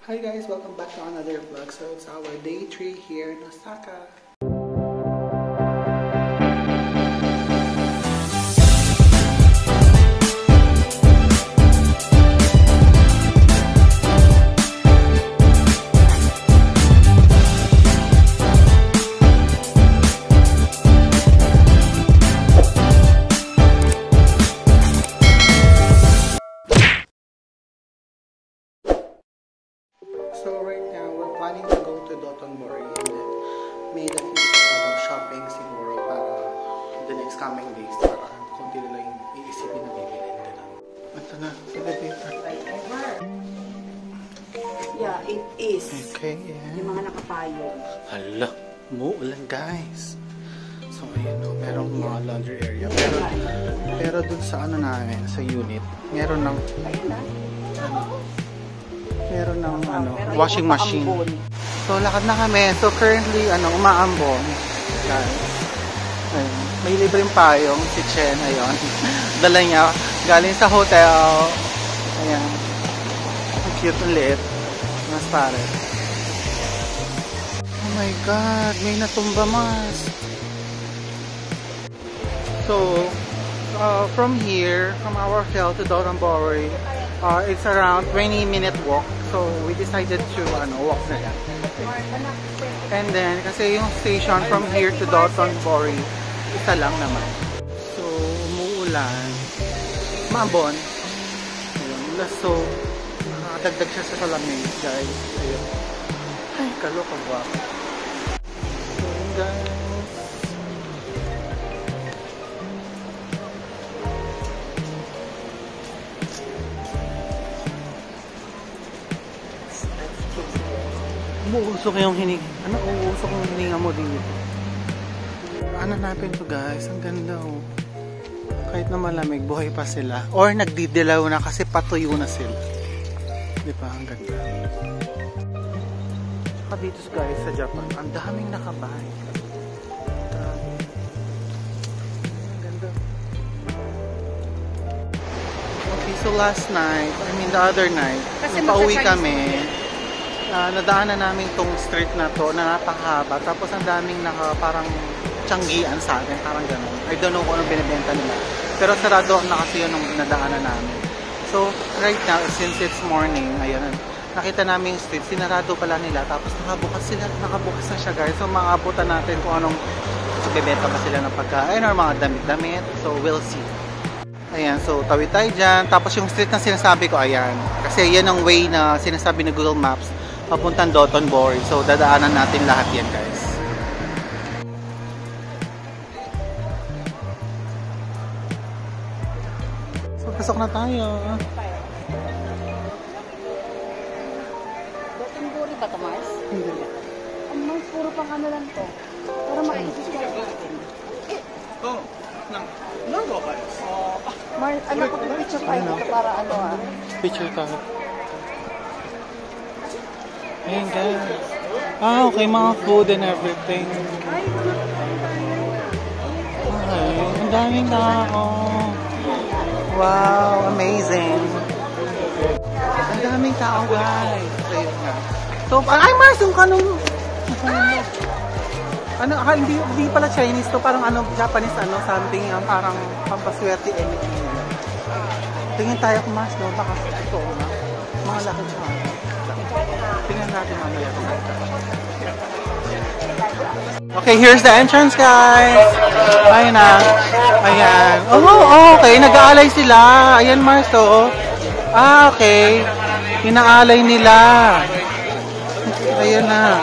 Hi guys, welcome back to another vlog. So it's our day 3 here in Osaka. So right now, we're planning to go to Dotonbori and then made a few shopping siguro para the next coming days para konti nila yung iisipin na bibilin nila. Ito na, elevator. Yeah, it is. Okay, yeah. Yung mga nakapayo. Hala, muulan guys. So ayun o, merong mga laundry area. Pero dun sa ano namin, sa unit, meron ng washing machine. So lakad na kami. So currently umaambon. Ayun. May libreng payong si Chen, ayun. Dala niya galing sa hotel. Ayan. Ang cute ulit. Mas pare. Oh my god, may natumba mas. So from here, from our hotel to Dotonbori, it's around 20-minute walk. So we decided to walk na lang. And then kasi yung station from here to Dotonbori, isa lang naman. So umuulan, maambon. Ayun, so nakadagdag siya sa salamig, guys. Ayun. Ay, kaloka ba? So yun, guys. Umuusok yung hininga. Umuusok yung hininga mo dito. Ano natin to guys? Ang ganda oh. Kahit na malamig, buhay pa sila. Or nagdidilaw na kasi patuyo na sila. Di ba? Ang ganda. Saka dito guys sa Japan, ang daming nakabay. Ang ganda. Okay, so last night, the other night, pauwi kami. Nadaanan namin tong street na to na napakahaba, tapos ang daming parang tiyanggian sa atin, parang gano'n. I don't know kung anong binibenta nila, pero sarado na kasi yun nung nadaanan namin. So right now, since it's morning, ayun, nakita namin yung street, sinarado pala nila, tapos nakabukas na siya guys. So maabutan natin kung anong bibenta pa sila ng pagkain or mga damit-damit, so we'll see. Ayan, so tawid tayo dyan, tapos yung street na sinasabi ko, ayan, kasi yan ang way na sinasabi ng Google Maps papuntang Dotonbori. So, dadaanan natin lahat yan, guys. So, pasok na tayo. Dotonbori ba ito, Mars? Hindi. Ang Mars, puro pang ano lang to. Para makikisya natin. Oh, no, guys. Mars, anak ko picture tayo dito para Picture tayo. Ayan guys. Okay, mga food and everything. Okay, ang daming tao. Wow, amazing. Ang daming tao guys. So, ay Mars, yung kanong hindi pala Chinese to, parang Japanese something, parang pampaswerte anything. Tingin tayo kung Mars, no? Baka ito na. Mga laki siya. Tingnan natin mamaya. Okay, here's the entrance, guys. Ayun na. Ayan. Oh, okay. Nag-aalay sila. Ayan, Mars, oh. Okay. Inaalay nila. Ayan na.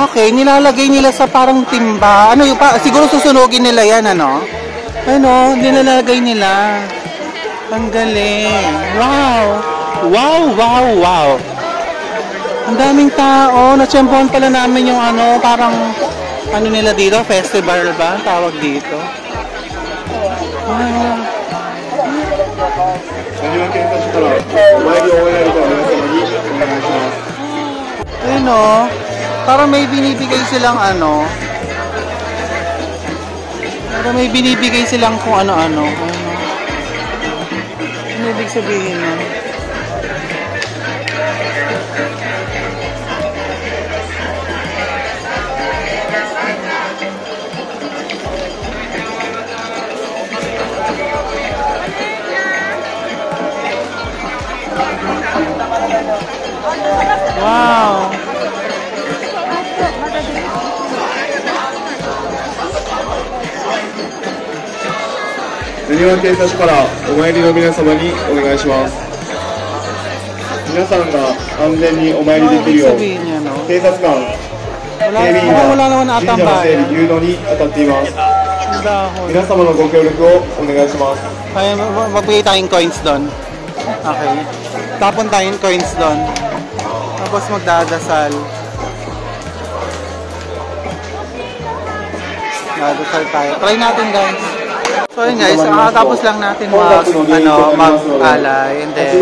Okay, nilalagay nila sa parang timba. Siguro susunugin nila yan, nilalagay nila. Ang galing. Wow. Wow. Ang daming tao. Natsyempohan pala namin yung parang nila dito, festival ba? Tawag dito. Wow. Ayun parang may binibigay silang Pero may binibigay silang kung ano-ano. Ano ibig sabihin nun? Wow! 恵庭警察からお参りの皆様にお願いします。皆さんが安全にお参りできるよう、警察官、警備員が神社の整理誘導に当たっています。皆様のご協力をお願いします。Kaya magbigay tayong coins doon. Okay. Tapon tayong coins doon. Tapos magdadasal. Magdadasal tayo. Try natin guys. So yun guys, tapos lang natin mag-alay and then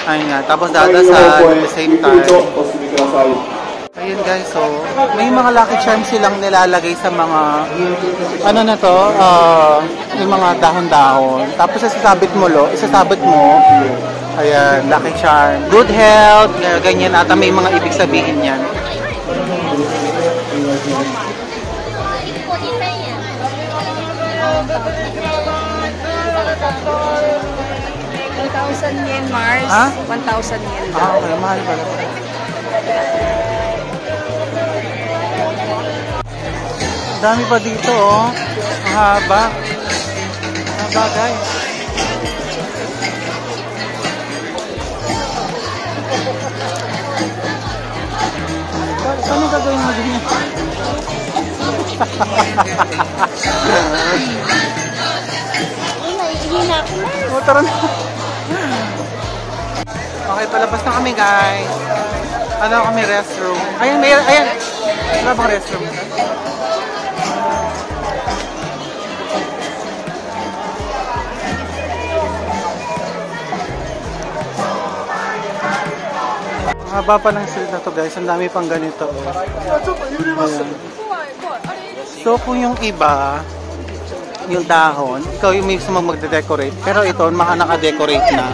ayun nga, tapos dadasal at the same time. Ayun guys, so may mga lucky charms silang nilalagay sa mga ano na to, yung mga dahon-dahon. Tapos isasabit mo, ayan, lucky charm, good health, ganyan ata may mga ibig sabihin yan. 1,000 yen, Mars. Ha? 1,000 yen. Okay, mahal pala. Dami pa dito, oh. Ang haba. Haba, guys. Paano gagawin mo din yan? Oh, tara na. Okay, palabas na kami guys. Ano kami, restroom. Ayan, ayan. Wala bang restroom? Ang haba pa ng street na to guys. Ang dami pang ganito. Ayan. So kung yung iba, yung dahon, ikaw yung may gusto magde-decorate. Pero ito, naka-decorate na.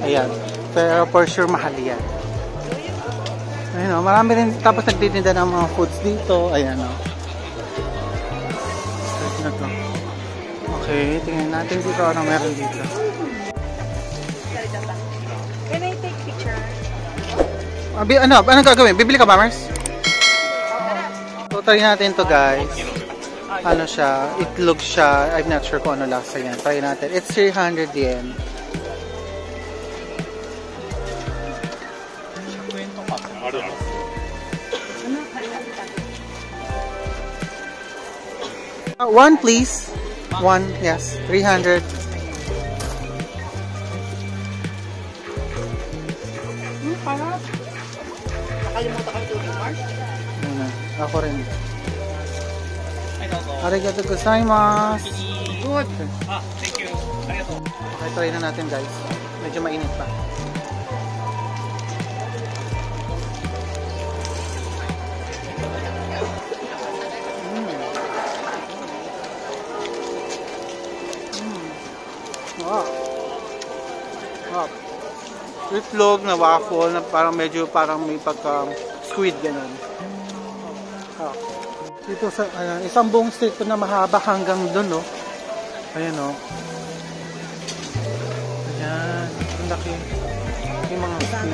Ayan. Pero for sure, mahal yan. Ayan o, marami rin. Tapos nagtitinda ng mga foods dito. Ayan o. Start na to. Okay, tingnan natin dito ano meron dito. Can I take picture? Ano gagawin? Bibili ka ba, Mars? So, try natin to guys. Ano siya, itlog siya. I'm not sure kung ano lasa yan. Try natin. It's 300 yen. One please. One, yes. 300. Parang nakalimutan ka ito, Mars? Ako rin. Arigato gozaimasu. Good. Thank you. Arigato. Okay, try na natin guys. Medyo mainit pa. Wow. Wow. Itlog na waffle na parang medyo may pagka squid ganun. Wow. Dito sa isang buong street na mahaba hanggang doon, no. Ayan, no. Ayan, ang laki. Yung mga street.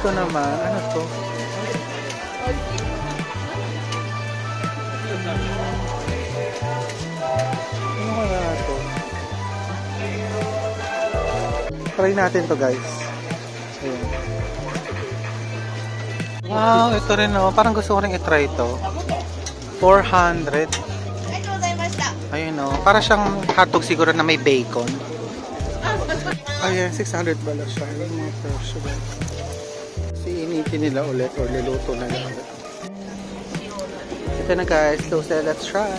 Ito naman, ano to? Ano kaya to? Try natin to guys. Ayan. Wow, ito rin oh. Parang gusto ko rin i-try to. 400. Ayun oh. Para siyang hotdog siguro na may bacon. Ayan, 600 pala siya. Yung mga presyo. Initin nila ulit or niluto na nila ulit. Ito na guys, so let's try.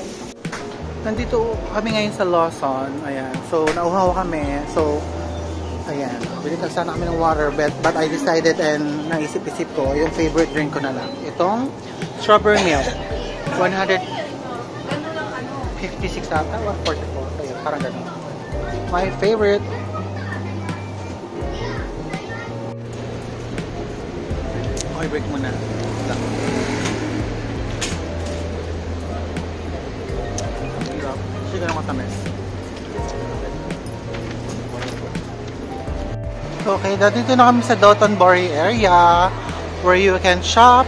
Nandito kami ngayon sa Lawson. Ayan. So, nauhaw kami. So, ayan. Bili ka sana kami ng water. But I decided and naisip-isip ko, yung favorite drink ko na lang. Itong strawberry milk. 156 ata. 144. Ayan. Parang ganun. My favorite. Okay, break muna. Hindi ka na matamis. Okay, dito na kami sa Dotonbori area where you can shop.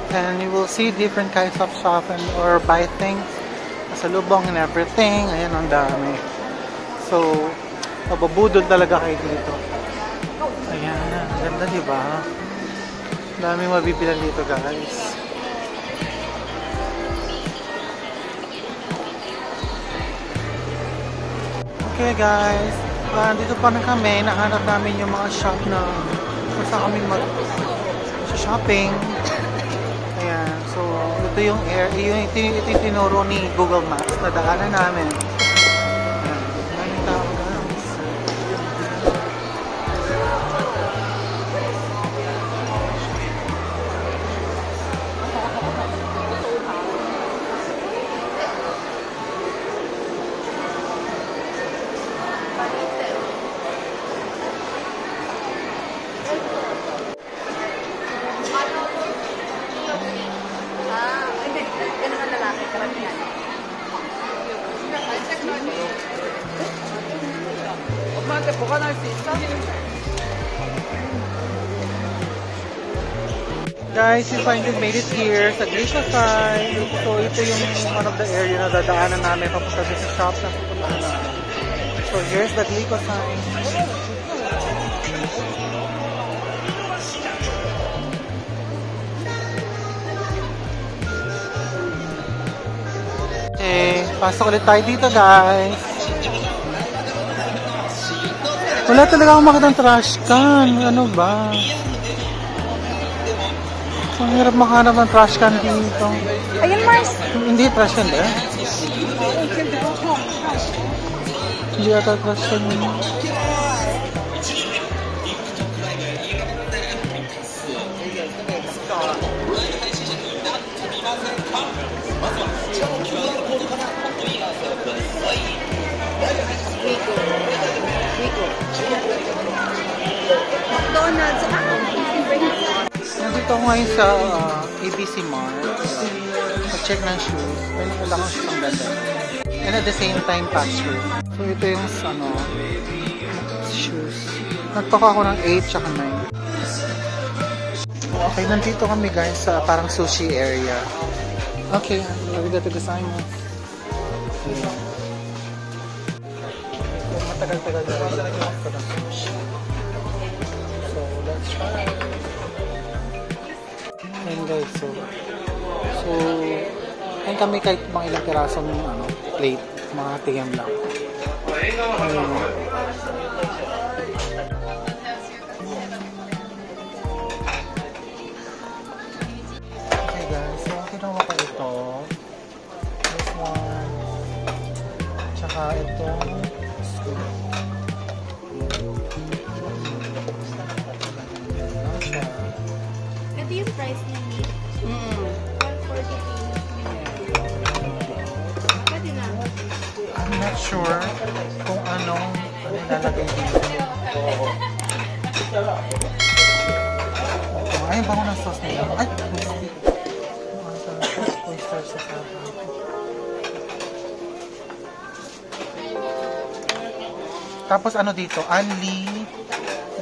And you will see different kinds of shop or buy things. Pasalubong and everything. Ayan, ang dami. So, mababudol talaga kayo dito. Ayan, ang ganda, diba? Daming mabibilan dito, guys. Okay guys, dito pa na kami, nahanap namin yung mga shop na kung saan kami mag-shopping. Ayan, so ito yung ito yung tinuro ni Google Maps na daanan namin. Ayan, maraming tao guys. Guys, we finally made it here sa Glycoside. So, ito yung one of the area na dadaanan namin papunta sa shop na pupuntahan namin. So, here's the Glycoside. Okay, pasok ulit tayo dito guys. Wala talaga akong makitang trash can. Ano ba? Ang hirap makahanap ng trash can dito. Ayun, Mars! Hindi trash can ba? Hindi ata trash can yun. McDonald's. Nandito ako ngayon sa ABC Mart. Mag-check ng shoes. May nakita akong shoes ang ganda. And at the same time, password. So ito yung shoes. Nagpaka ako ng 8 tsaka 9. Okay, nandito kami guys sa parang sushi area. Okay, arigatou gozaimasu. Matagal-tagal na rin ako ng sushi. So, let's try. Ayan guys, so ayan kami kahit mga ilang pirasong plate, mga tingam lang. Okay guys, so kinuha ko ito. This one. Tsaka itong scoop. Ito yung price niya. 142. Pwede na. I'm not sure kung anong lalagay dito. Ay, bango ng sauce nila. Ay, oyster sa kata. Tapos ano dito? Anli.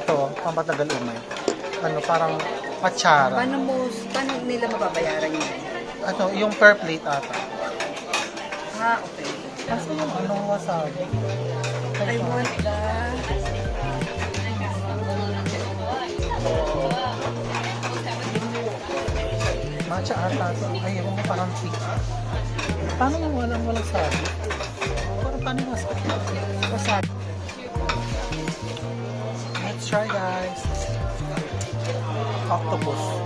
Ito, pampatagal umay. Parang patsara. Paano nila mababayaran yun? Yung per plate ata. Okay. Kasi yung wasabi. I want the... Matcha ata. Ay, yung parang tea. Paano yung walang sabi? Paano yung wasabi? Let's try guys. Octopus.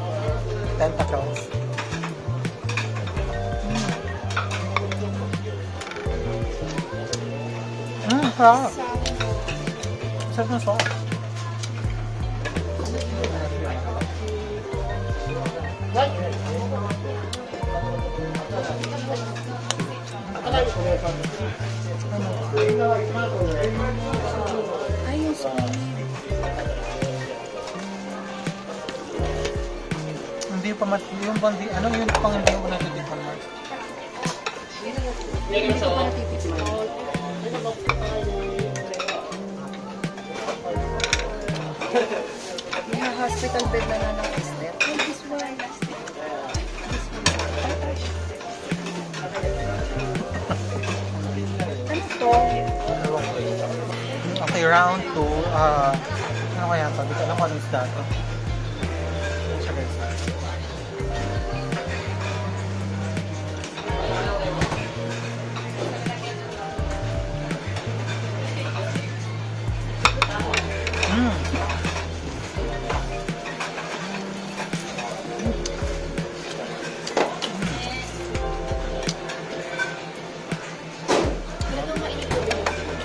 Tentacles. sarap. Sarap na sauce. Ay, yung sauce. Hindi pa yung bandi, ano yung pang hindi mo natitipan mo? Hindi ko pa natitikman. May hospital bed na ng Esther. Oh, this one. Ano to? Okay, round 2. Ano kaya ito? Hindi ko alam kung anong isda ito. Siya guys.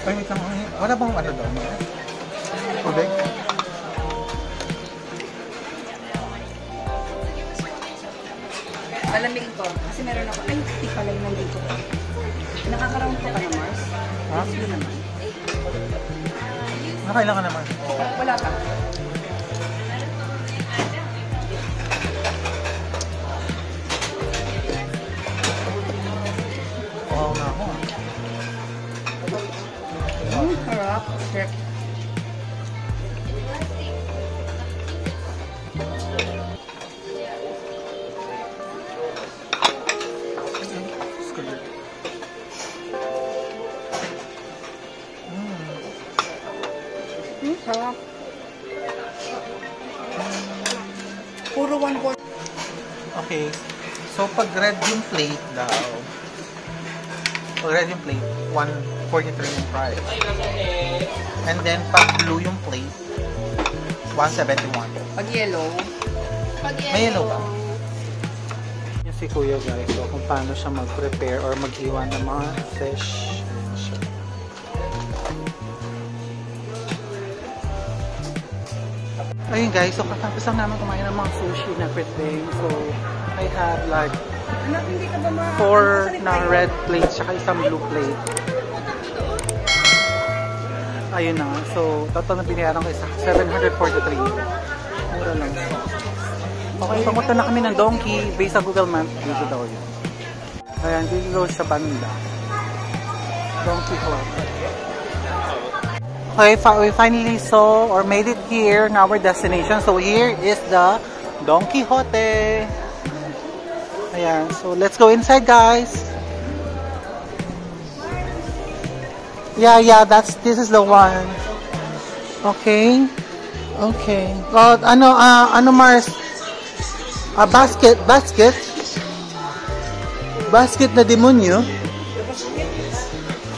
Ay, wait lang. Wala bang ano doon? Tubig? Malamig ko. Kasi meron ako. Ay, hindi pala yung nandito. Nakakaroon ko ka na, Mars? Ha? Yes, yun naman. Nakailangan naman. Wala pa. Wow na ako. Harap. Check. Harap. Puro 1/4. Okay. So, pag red yung plate daw, pag red yung plate, 143 yung price. And then, pag blue yung plate, 171. Pag yellow. May yellow ba? Yung si Kuya guys, so kung paano siya mag-prepare or maghiwa ng mga fish. Ayan siya. Ayun guys, so katapos lang namin kumain ng mga sushi na everything. So, I had like Anak, hindi ka ba 4 na red plate tsaka isang blue plate. Ayun na nga. So, total na binayaran ko isa 743. Mura lang. Okay, pamunta na kami ng Donkey based sa Google Maps. Dito daw yun. Ayan, dito daw sa banda. Donkey Club. Okay, we finally saw or made it here in our destination. So, here is the Don Quixote. Ayan, so let's go inside, guys. Yeah, this is the one. Okay. Okay. Ano Mars? Basket. Basket na demonyo.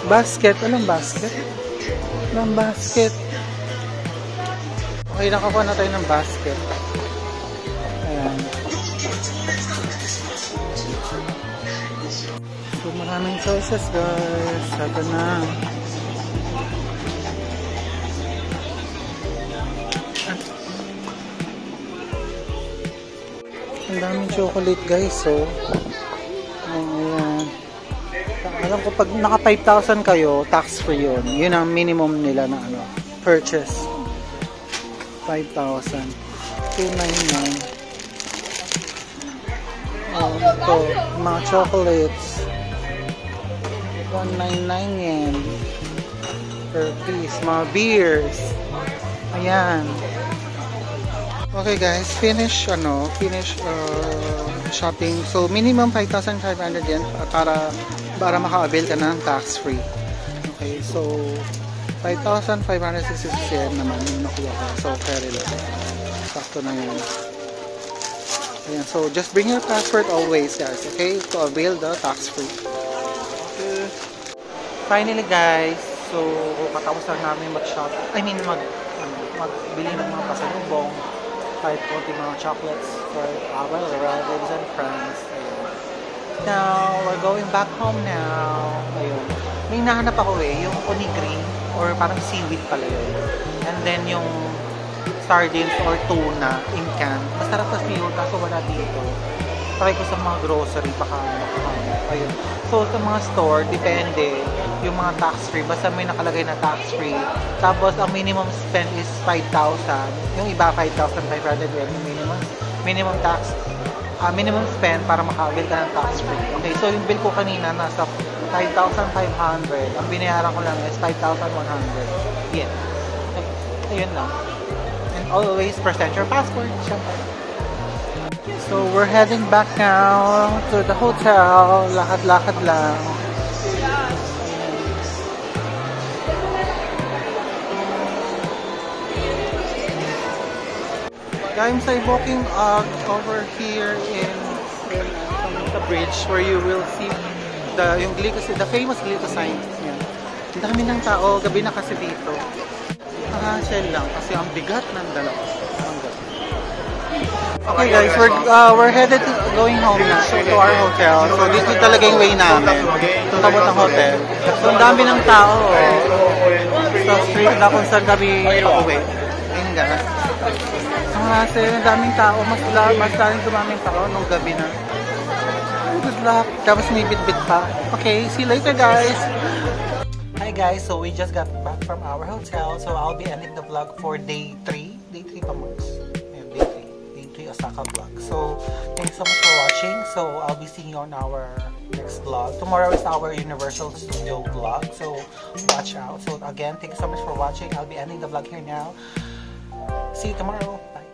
Basket. Anong basket? Anong basket? Okay, nakakuha na tayo ng basket. Ayan. So, maraming choices, guys. Sabi na. Ang daming chocolate, guys. So, ayan. Alam ko, pag naka 5,000 kayo, tax-free yun. Yun ang minimum nila na purchase. 5,000. 299. Ito, mga chocolates. 199 yen per piece. Mga beers. Ayan. Okay guys, finish shopping. So minimum 5,500 yen para maka-avail ka ng tax-free. Okay, so 5,566 yen naman yung nakuha ko. So carry lang. Sakto na yun. Ayan, so just bring your passport always guys, okay? To avail the tax-free. Okay. Finally guys, so katapos lang namin mag-shop. Magbili ng mga pasalubong. Kahit konti mga chocolates for our relatives and friends. Ayun. Now, we're going back home now. Ayun. May nahanap ako yung onigiri. or parang seaweed pala yun. And then yung sardines or tuna in can. Masarap kasi yun, kaso wala dito. Try ko sa mga grocery, baka ayun. So sa mga store, depende yung mga tax-free. Basta may nakalagay na tax-free. Tapos ang minimum spend is 5,000. Yung iba 5,500 yung minimum tax. Minimum spend para makabil ka ng tax-free. Okay, so yung bill ko kanina nasa 5,500. Ang binayaran ko lang is 5,100. Yeah. Okay, ayun lang. And always present your passport. Siyempre. So we're heading back now to the hotel. Lakad-lakad lang. I'm walking over here in the bridge where you will see the famous Glico sign. Yan. Ang dami ng tao, gabi na kasi dito. Chill lang kasi ang bigat ng dalawa. Okay guys, we're headed to going home na to our hotel. So dito talaga yung way namin. Tabot ng hotel. So ang dami ng tao. Sa street na kung saan kami pauwi. Ayun guys. Kasi ang daming tao, mas daming dumaming tao nung gabi na. Good luck. Tapos may bit-bit pa. Okay, see you later guys. Hi guys, so we just got back from our hotel. So I'll be ending the vlog for day 3. Day 3 pa Max. Day 3 Osaka vlog. So thanks so much for watching. So I'll be seeing you on our next vlog. Tomorrow is our Universal Studio vlog. So watch out. So again, thank you so much for watching. I'll be ending the vlog here now. See you tomorrow. Bye.